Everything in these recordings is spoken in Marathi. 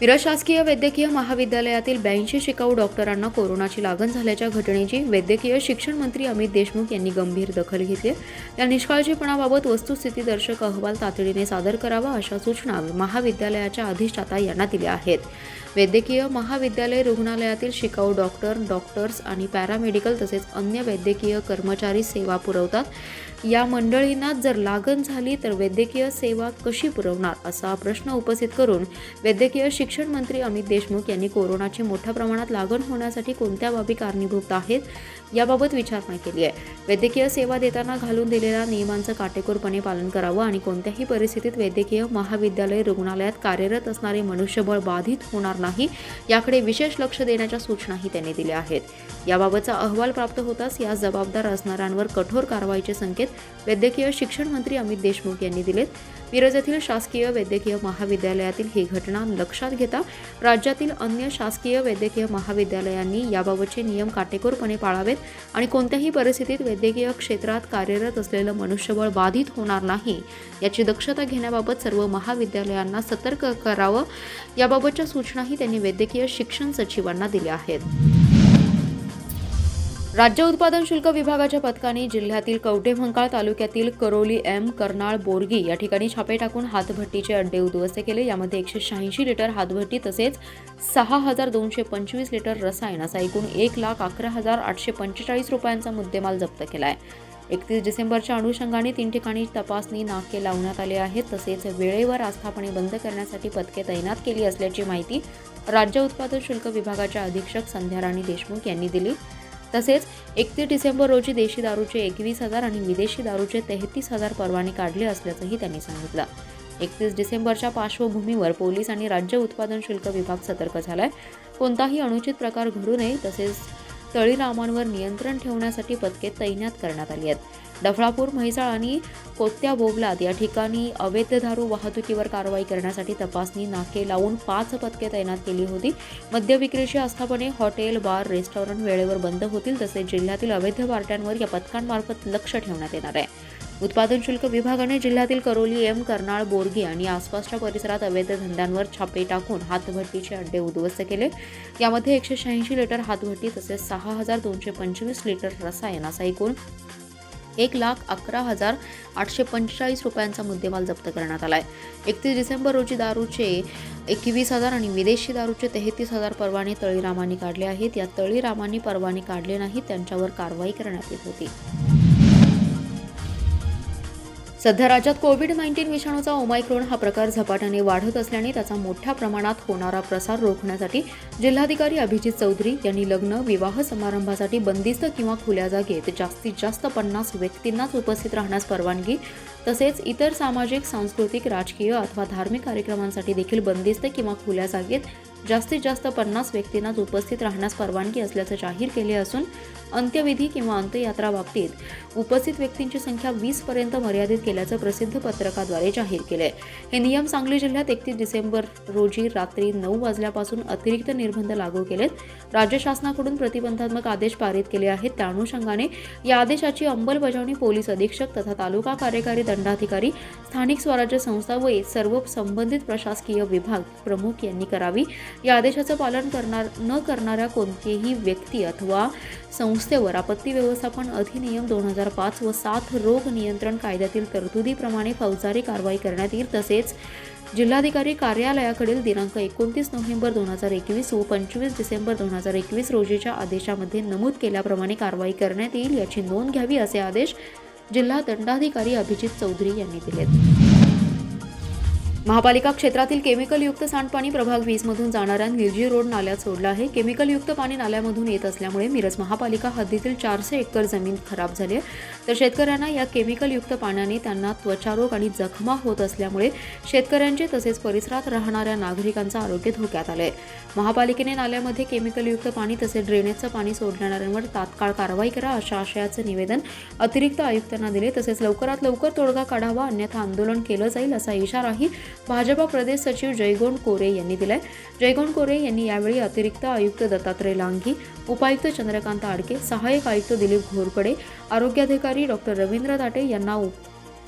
मिरज शासकीय वैद्यकीय महाविद्यालयातील 82 शिकाऊ डॉक्टरांना कोरोनाची लागण झाल्याच्या घटनेची वैद्यकीय शिक्षण मंत्री अमित देशमुख यांनी गंभीर दखल घेतली आहे। या निष्काळजीपणाबाबत वस्तुस्थितीदर्शक अहवाल तातडीने सादर करावा अशा सूचना महाविद्यालयाच्या अधिष्ठाता यांना दिल्या आहेत। वैद्यकीय महाविद्यालय रुग्णालयातील शिकाऊ डॉक्टर्स आणि पॅरामेडिकल तसेच अन्य वैद्यकीय कर्मचारी सेवा पुरवतात। या मंडळींना जर लागण झाली तर वैद्यकीय सेवा कशी पुरवणार असा प्रश्न उपस्थित करून वैद्यकीय शिक्षण मंत्री अमित देशमुख यांनी कोरोनाची मोठ्या प्रमाणात लागण होण्यासाठी कोणत्या बाबी कारणीभूत आहेत याबाबत विचारणा केली आहे। वैद्यकीय सेवा देताना घालून दिलेल्या नियमांचं काटेकोरपणे पालन करावं आणि कोणत्याही परिस्थितीत वैद्यकीय महाविद्यालय रुग्णालयात कार्यरत असणारे मनुष्यबळ बाधित होणार नाही याकडे विशेष लक्ष देण्याच्या सूचनाही त्यांनी दिल्या आहेत। याबाबतचा अहवाल प्राप्त होताच या जबाबदार असणाऱ्यांवर कठोर कारवाईचे संकेत वैद्यकीय शिक्षण मंत्री अमित देशमुख यांनी दिलेत। मिरज येथील शासकीय वैद्यकीय महाविद्यालयातील ही घटना लक्षात घेता राज्यातील अन्य शासकीय वैद्यकीय महाविद्यालयांनी याबाबतचे नियम काटेकोरपणे पाळावेत आणि कोणत्याही परिस्थितीत वैद्यकीय क्षेत्रात कार्यरत असलेलं मनुष्यबळ बाधित होणार नाही याची दक्षता घेण्याबाबत सर्व महाविद्यालयांना सतर्क करावं याबाबतच्या सूचनाही त्यांनी वैद्यकीय शिक्षण सचिवांना दिल्या आहेत। राज्य उत्पादन शुल्क विभागाच्या पथकाने जिल्ह्यातील कवठेमहांकाळ तालुक्यातील करोली एम, करनाळ, बोरगी या ठिकाणी छापे टाकून हातभट्टीचे अड्डे उद्ध्वस्त केले। यामध्ये 186 लिटर हातभट्टी तसेच 6,225 लिटर रसायन असा एकूण 1,11,845 रुपयांचा मुद्देमाल जप्त केला आहे। 31 डिसेंबरच्या अनुषंगाने 3 ठिकाणी तपासणी नाके लावण्यात आले आहेत। तसेच वेळेवर आस्थापने बंद करण्यासाठी पथके तैनात केली असल्याची माहिती राज्य उत्पादन शुल्क विभागाच्या अधीक्षक संध्या राणी देशमुख यांनी दिली। तसेच 31 डिसेंबर रोजी देशी दारूचे 21,000 आणि विदेशी दारूचे 33,000 परवाने काढले असल्याचंही त्यांनी सांगितलं। 31 डिसेंबरच्या पार्श्वभूमीवर पोलीस आणि राज्य उत्पादन शुल्क विभाग सतर्क झालाय। कोणताही अनुचित प्रकार घडू नये तसेच तळीरामांवर नियंत्रण ठेवण्यासाठी पथके तैनात करण्यात आली आहेत। डफळापूर, म्हैसाळ आणि कोत्या बोबलाद या ठिकाणी अवैध दारू वाहतुकीवर कारवाई करण्यासाठी तपासणी नाके लावून 5 पथके तैनात केली होती। मद्य विक्रीची आस्थापने, हॉटेल, बार, रेस्टॉरंट वेळेवर बंद होतील तसेच जिल्ह्यातील अवैध पार्ट्यांवर या पथकांमार्फत लक्ष ठेवण्यात येणार आहे। उत्पादन शुल्क विभागाने जिल्ह्यातील करोली एम, करनाळ, बोरगी आणि आसपासच्या परिसरात अवैध धंद्यांवर छापे टाकून हातभट्टीचे अड्डे उद्ध्वस्त केले। यामध्ये 186 लिटर हातभट्टी तसेच 6,225 लिटर रसायन असा एकूण 1,11,845 रुपयांचा मुद्देमाल जप्त करण्यात आला आहे। 31 डिसेंबर रोजी दारूचे 21,000 आणि विदेशी दारूचे 33,000 परवाने तळीरामांनी काढले आहेत। या तळीरामांनी परवाने काढले नाहीत त्यांच्यावर कारवाई करण्यात येत होती। सध्या राज्यात कोविड-19 विषाणूचा ओमायक्रॉन हा प्रकार झपाट्याने वाढत असल्याने त्याचा मोठ्या प्रमाणात होणारा प्रसार रोखण्यासाठी जिल्हाधिकारी अभिजित चौधरी यांनी लग्न, विवाह समारंभासाठी बंदिस्त किंवा खुल्या जागेत जास्तीत जास्त 50 व्यक्तींनाच उपस्थित राहण्यास परवानगी तसेच इतर सामाजिक, सांस्कृतिक, राजकीय अथवा धार्मिक कार्यक्रमांसाठी देखील बंदिस्त किंवा खुल्या जागेत जास्तीत जास्त 50 व्यक्तींनाच उपस्थित राहण्यास परवानगी असल्याचं जाहीर केले असून अंत्यविधी किंवा अंत्ययात्रा बाबतीत उपस्थित व्यक्तींची संख्या 20 पर्यंत मर्यादित केल्याचं प्रसिद्ध पत्रकाद्वारे जाहीर केलंय। हे नियम सांगली जिल्ह्यात 31 डिसेंबर रोजी रात्री 9 वाजल्यापासून अतिरिक्त निर्बंध लागू केलेत। राज्य शासनाकडून प्रतिबंधात्मक आदेश पारित केले आहेत। त्या अनुषंगाने या आदेशाची अंमलबजावणी पोलीस अधीक्षक तथा तालुका कार्यकारी दंडाधिकारी, स्थानिक स्वराज्य संस्था व सर्व संबंधित प्रशासकीय विभाग प्रमुख यांनी करावी। या आदेशाचं पालन न करणाऱ्या कोणतीही व्यक्ती अथवा संस्थेवर आपत्ती व्यवस्थापन अधिनियम 2005 व साथ रोग नियंत्रण कायद्यातील तरतुदीप्रमाणे फौजदारी कारवाई करण्यात येईल। तसेच जिल्हाधिकारी कार्यालयाकडील दिनांक 29 नोव्हेंबर 2021 व 25 डिसेंबर 2021 रोजीच्या आदेशामध्ये नमूद केल्याप्रमाणे कारवाई करण्यात येईल याची नोंद घ्यावी असे आदेश जिल्हा दंडाधिकारी अभिजित चौधरी यांनी दिलेत। महापालिका क्षेत्रातील केमिकलयुक्त सांडपाणी प्रभाग 20 मधून जाणाऱ्या निलजी रोड नाल्यात सोडलं आहे। केमिकलयुक्त पाणी नाल्यामधून येत असल्यामुळे मिरज महापालिका हद्दीतील 400 एकर जमीन खराब झाली आहे। तर शेतकऱ्यांना या केमिकलयुक्त पाण्याने त्यांना त्वचारोग आणि जखमा होत असल्यामुळे शेतकऱ्यांचे तसेच परिसरात राहणाऱ्या नागरिकांचं आरोग्य धोक्यात आलंय। महापालिकेने नाल्यामध्ये केमिकलयुक्त पाणी तसेच ड्रेनेजचं पाणी सोडणाऱ्यांवर तात्काळ कारवाई करा अशा आशयाचं निवेदन अतिरिक्त आयुक्तांना दिले। तसेच लवकरात लवकर तोडगा काढावा अन्यथा आंदोलन केलं जाईल असा इशाराही भाजपा प्रदेश सचिव जयगोंड कोरे यांनी दिलाय। जयगोंड कोरे यांनी यावेळी अतिरिक्त आयुक्त दत्तात्रय लांघी, उपायुक्त चंद्रकांत आडके, सहाय्यक आयुक्त दिलीप घोरपडे, आरोग्याधिकारी डॉक्टर रवींद्र दाटे यांना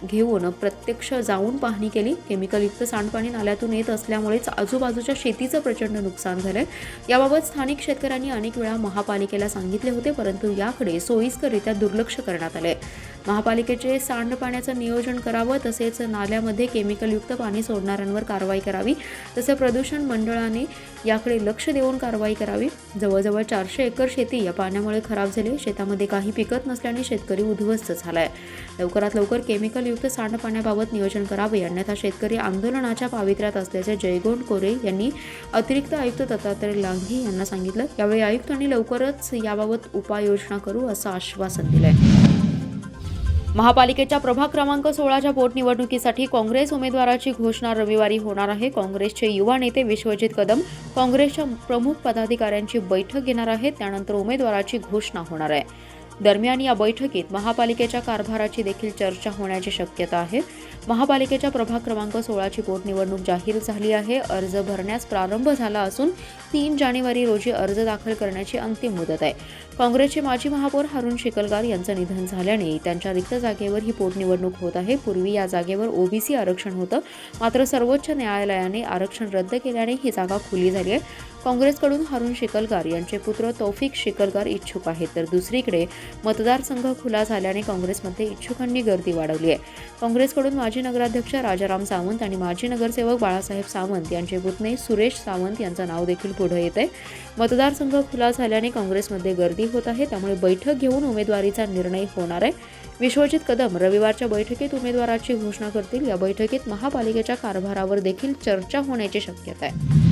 घेऊन प्रत्यक्ष जाऊन पाहणी केली. केमिकलयुक्त सांडपाणी नाल्यातून येत असल्यामुळेच आजूबाजूच्या शेतीचं प्रचंड नुकसान झालंय. याबाबत स्थानिक शेतकऱ्यांनी अनेक वेळा महापालिकेला सांगितले होते, परंतु याकडे सोयीस्कररित्या दुर्लक्ष करण्यात आले. महापालिकेचे सांडपाण्याचं नियोजन करावं, तसेच नाल्यामध्ये केमिकलयुक्त पाणी सोडणाऱ्यांवर कारवाई करावी, तसे प्रदूषण मंडळाने याकडे लक्ष देऊन कारवाई करावी. जवळजवळ 400 एकर शेती या पाण्यामुळे खराब झाली. शेतामध्ये काही पिकत नसल्याने शेतकरी उद्ध्वस्त झालाय. लवकरात लवकर केमिकलयुक्त सांडपाण्याबाबत नियोजन करावे, अन्यथा शेतकरी आंदोलनाच्या पावित्र्यात असल्याचे जयगोंड कोरे यांनी अतिरिक्त आयुक्त दत्तात्रय लांघे यांना सांगितलं. यावेळी आयुक्तांनी लवकरच याबाबत उपाययोजना करू असं आश्वासन दिलंय. महापालिकेच्या प्रभाग क्रमांक 16च्या पोटनिवडणुकीसाठी काँग्रेस उमेदवाराची घोषणा रविवारी होणार आहे. काँग्रेसचे युवा नेते विश्वजित कदम काँग्रेसच्या प्रमुख पदाधिकाऱ्यांची बैठक घेणार आहेत. त्यानंतर उमेदवाराची घोषणा होणार आहे. दरम्यान या बैठकीत महापालिकेच्या कारभाराची देखील चर्चा होण्याची शक्यता आहे. महापालिकेच्या प्रभाग क्रमांक 16ची पोटनिवडणूक जाहीर झाली आहे. अर्ज भरण्यास प्रारंभ झाला असून 3 जानेवारी रोजी अर्ज दाखल करण्याची अंतिम मुदत आहे. काँग्रेसचे माजी महापौर हारून शिकलगार यांचं निधन झाल्याने त्यांच्या रिक्त जागेवर ही पोटनिवडणूक होत आहे. पूर्वी या जागेवर ओबीसी आरक्षण होतं, मात्र सर्वोच्च न्यायालयाने आरक्षण रद्द केल्याने ही जागा खुली झाली आहे. काँग्रेसकडून हारून शिकलगार यांचे पुत्र तौफिक शिकलगार इच्छुक आहेत, तर दुसरीकडे मतदारसंघ खुला झाल्याने काँग्रेसमध्ये इच्छुकांनी गर्दी वाढवली आहे. काँग्रेसकडून माजी नगराध्यक्ष राजाराम सावंत आणि माजी नगरसेवक बाळासाहेब सावंत यांचे पुतणे सुरेश सावंत यांचं नाव देखील पुढे येत आहे. मतदारसंघ खुला झाल्याने काँग्रेसमध्ये गर्दी होत आहे, त्यामुळे बैठक घेऊन उमेदवारीचा निर्णय होणार आहे. विश्वजित कदम रविवारच्या बैठकीत उमेदवाराची घोषणा करतील. या बैठकीत महापालिकेच्या कारभारावर देखील चर्चा होण्याची शक्यता आहे.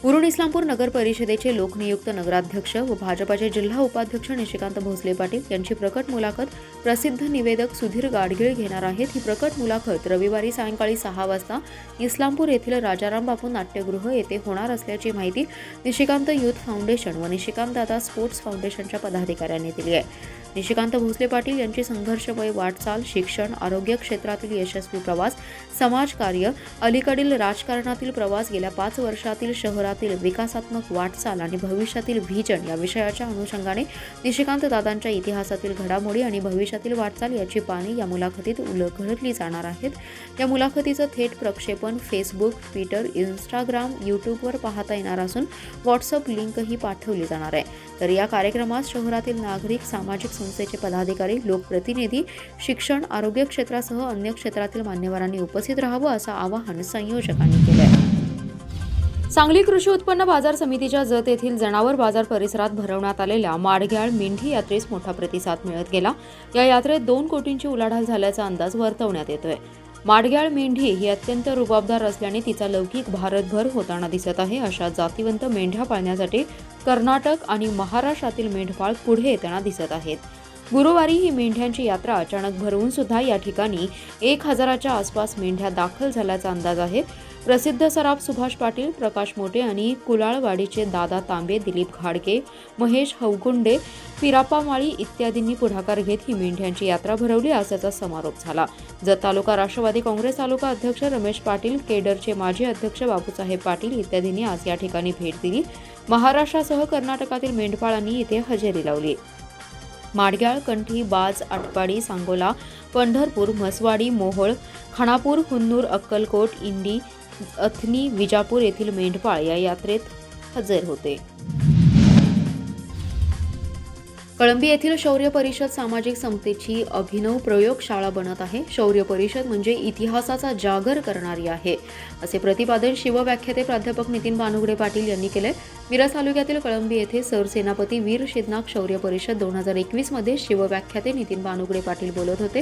उरण इस्लामपूर नगर परिषदेचे लोकनियुक्त नगराध्यक्ष व भाजपाचे जिल्हा उपाध्यक्ष निशिकांत भोसले पाटील यांची प्रकट मुलाखत प्रसिद्ध निवेदक सुधीर गाडगीळ घेणार आहेत. ही प्रकट मुलाखत रविवारी सायंकाळी 6 वाजता इस्लामपूर येथील राजाराम बापू नाट्यगृह येथे होणार असल्याची माहिती निशिकांत युथ फाउंडेशन व निशिकांत दादा स्पोर्ट्स फाउंडेशनच्या पदाधिकाऱ्यांनी दिली आहे. निशिकांत भोसले पाटील यांची संघर्षमय वाटचाल, शिक्षण, आरोग्य क्षेत्रातील यशस्वी प्रवास, समाजकार्य, अलीकडील राजकारणातील प्रवास, गेल्या 5 वर्षातील शहरातील विकासात्मक वाटचाल आणि भविष्यातील व्हिजन या विषयाच्या अनुषंगाने निशिकांत दादांच्या इतिहासातील घडामोडी आणि भविष्यातील वाटचाल याची पाने या मुलाखतीत उलगडली जाणार आहेत. या मुलाखतीचं थेट प्रक्षेपण फेसबुक, ट्विटर, इंस्टाग्राम, यूट्यूबवर पाहता येणार असून व्हॉट्सअप लिंकही पाठवली जाणार आहे. तर या कार्यक्रमात शहरातील नागरिक, सामाजिक संस्थेचे पदाधिकारी, लोकप्रतिनिधी, शिक्षण, आरोग्य क्षेत्रासह अन्य क्षेत्रातील मान्यवरांनी उपस्थित राहावं असं आवाहन संयोजकांनी केलं आहे. सांगली कृषी उत्पन्न बाजार समितीच्या जत येथील जनावर बाजार परिसरात भरवण्यात आलेल्या माडग्याळ मेंढी यात्रेस मोठा प्रतिसाद मिळत गेला. या यात्रेत 2 कोटींची उलाढाल झाल्याचा अंदाज वर्तवण्यात येतोय. माडग्याळ मेंढी ही अत्यंत रुबाबदार असल्याने तिचा लौकिक भारतभर होताना दिसत आहे. अशा जातिवंत मेंढ्या पाळण्यासाठी कर्नाटक आणि महाराष्ट्रातील मेंढपाळ पुढे येताना दिसत आहेत. गुरुवारी ही मेंढ्यांची यात्रा अचानक भरवून सुद्धा या ठिकाणी 1000च्या आसपास मेंढ्या दाखल झाल्याचा अंदाज आहे. प्रसिद्ध सराफ सुभाष पाटील, प्रकाश मोटे आणि कुलाळवाडीचे दादा तांबे, दिलीप घाडगे, महेश हवगुंडे, पिराप्पा माळी इत्यादींनी पुढाकार घेत ही मेंढ्यांची यात्रा भरवली. असाचा समारोप झाला. जत तालुका राष्ट्रवादी काँग्रेस तालुका अध्यक्ष रमेश पाटील, केडरचे माजी अध्यक्ष बापूसाहेब पाटील इत्यादींनी आज या ठिकाणी भेट दिली. महाराष्ट्रासह कर्नाटकातील मेंढपाळांनी इथे हजेरी लावली. माडग्याळ, कंठी, बाज, आटपाडी, सांगोला, पंढरपूर, म्हसवाडी, मोहोळ, खानापूर, हुन्नूर, अक्कलकोट, इंडी, अथनी, विजापूर येथील मेंढपाळ या यात्रेत हजर होते. कळंबी येथील शौर्य परिषद सामाजिक समतेची अभिनव प्रयोगशाळा बनत आहे. शौर्य परिषद म्हणजे इतिहासाचा जागर करणारी आहे, असे प्रतिपादन शिवव्याख्याते प्राध्यापक नितीन बानुगडे पाटील यांनी केले. मिरज तालुक्यातील कळंबी येथे सरसेनापती वीर शिदनाग शौर्य परिषद 2021 मध्ये शिवव्याख्याते नितीन बानुगडे पाटील बोलत होते.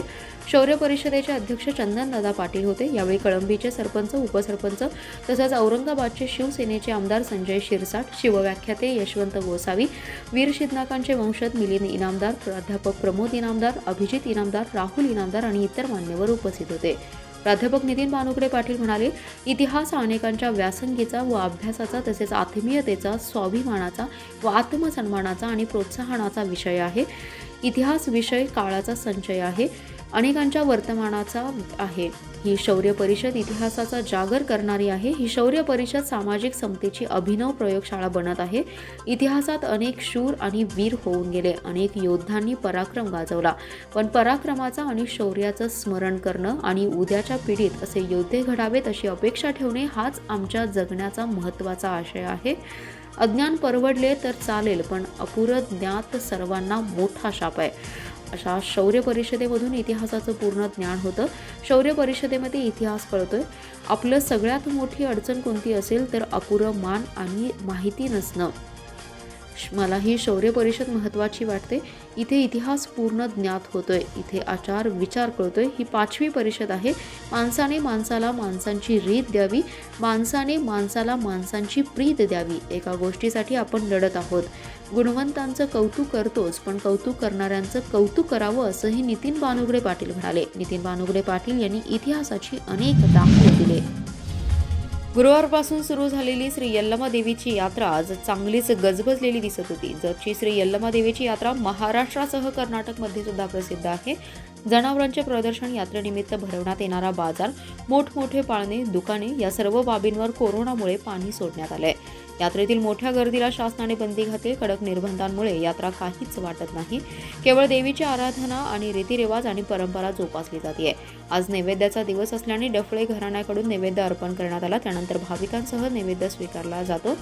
शौर्य परिषदेचे अध्यक्ष चंदनदादा पाटील होते. यावेळी कळंबीचे सरपंच, उपसरपंच तसंच औरंगाबादचे शिवसेनेचे आमदार संजय शिरसाट, शिवव्याख्याते यशवंत गोसावी, वीर शिदनागांचे वंशज मिलिंद इनामदार, प्राध्यापक प्रमोद इनामदार, अभिजित इनामदार, राहुल इनामदार आणि इतर मान्यवर उपस्थित होते. प्राध्यापक नितीन बानुगडे पाटील म्हणाले, इतिहास हा अनेकांच्या व्यासंगीचा व अभ्यासाचा तसेच आत्मीयतेचा, स्वाभिमानाचा व आत्मसन्मानाचा आणि प्रोत्साहनाचा विषय आहे. इतिहास विषय काळाचा संचय आहे. अनेकांच्या वर्तमानाचा आहे. ही शौर्य परिषद इतिहासाचा जागर करणारी आहे. ही शौर्य परिषद सामाजिक समतेची अभिनव प्रयोगशाळा बनत आहे. इतिहासात अनेक शूर आणि वीर होऊन गेले, अनेक योद्ध्यांनी पराक्रम गाजवला, पण पराक्रमाचा आणि शौर्याचं स्मरण करणं आणि उद्याच्या पिढीत असे योद्धे घडावेत अशी अपेक्षा ठेवणे हाच आमच्या जगण्याचा महत्त्वाचा आशय आहे. अज्ञान परवडले तर चालेल, पण अपुरं ज्ञात सर्वांना मोठा शाप आहे. अशा शौर्य परिषदेमधून इतिहासाचं पूर्ण ज्ञान होतं. शौर्य परिषदेमध्ये इतिहास कळतोय. आपलं सगळ्यात मोठी अडचण कोणती असेल तर अपुरं मान आणि माहिती नसणं. मला ही शौर्य परिषद महत्त्वाची वाटते. इथे इतिहास पूर्ण ज्ञात होतोय, इथे आचार विचार कळतोय. ही 5वी परिषद आहे. माणसाने माणसाला माणसांची रीत द्यावी, माणसाने माणसाला माणसांची प्रीत द्यावी. एका गोष्टीसाठी आपण लढत आहोत. गुणवंतांचं कौतुक करतोच, पण कौतुक करणाऱ्यांचं कौतुक करावं असंही नितीन बानुगडे पाटील म्हणाले. नितीन बानुगडे पाटील यांनी इतिहासाची अनेक दाखले दिले. गुरुवारपासून सुरू झालेली श्री यल्लमा देवीची यात्रा आज चांगलीच गजबजलेली दिसत होती. जतची श्री यल्लमा देवीची यात्रा महाराष्ट्रासह कर्नाटकमध्ये सुद्धा प्रसिद्ध आहे. जनावरांचे प्रदर्शन, यात्रेनिमित्त भरवण्यात येणारा बाजार, मोठमोठे पाळणे, दुकाने या सर्व बाबींवर कोरोनामुळे पाणी सोडण्यात आलंय. यात्रेतील मोठ्या गर्दीला शासनाने बंदी घातली. कडक निर्बंधांमुळे यात्रा काहीच वाटत नाही. केवळ देवीची आराधना आणि रीतिरिवाज आणि परंपरा जोपासली जाते. आज नैवेद्याचा दिवस असल्याने डफळे घराण्याकडून नैवेद्य अर्पण करण्यात आला. त्यानंतर भाविकांसह नैवेद्य स्वीकारला जातो.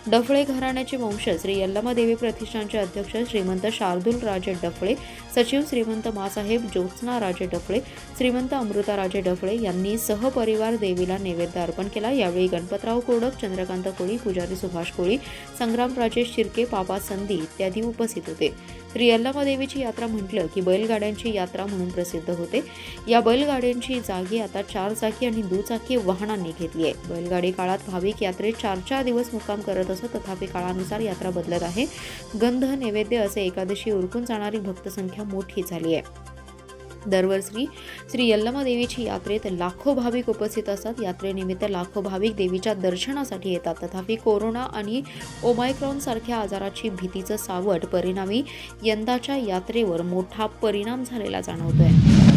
डफळे घराण्याचे वंशज श्री यल्लमा देवी प्रतिष्ठानचे अध्यक्ष श्रीमंत शार्दूल राजे डफळे, सचिव श्रीमंत मासाहेब ज्योत्स्ना राजे डफळे, श्रीमंत अमृता राजे डफळे यांनी सहपरिवार देवीला नैवेद्य अर्पण केला. यावेळी गणपतराव कोडक, चंद्रकांत कोळी, पुजारी सुभाष कोळी, संग्राम राजेश शिर्के, पापा संधी इत्यादी उपस्थित होते. श्री यल्लमा देवीची यात्रा म्हटलं की बैलगाड्यांची यात्रा म्हणून प्रसिद्ध होते. या बैलगाड्यांची जागी आता 4 चाकी आणि दुचाकी वाहनांनी घेतली आहे. बैलगाडी काळात भाविक यात्रेत 4 दिवस मुक्काम करत असत. तथापि काळानुसार यात्रा बदलत आहे. गंध, नैवेद्य असे एकादशी उरकून जाणारी भक्तसंख्या मोठी झाली आहे. दरवर्षी श्री यल्लमा देवीची यात्रेत लाखो भाविक उपस्थित असतात. यात्रेनिमित्त लाखो भाविक देवीच्या दर्शनासाठी येतात. तथापि कोरोना आणि ओमायक्रॉन सारख्या आजाराची भीतीचं सावट परिणामी यंदाच्या यात्रेवर मोठा परिणाम झालेला जाणवतोय.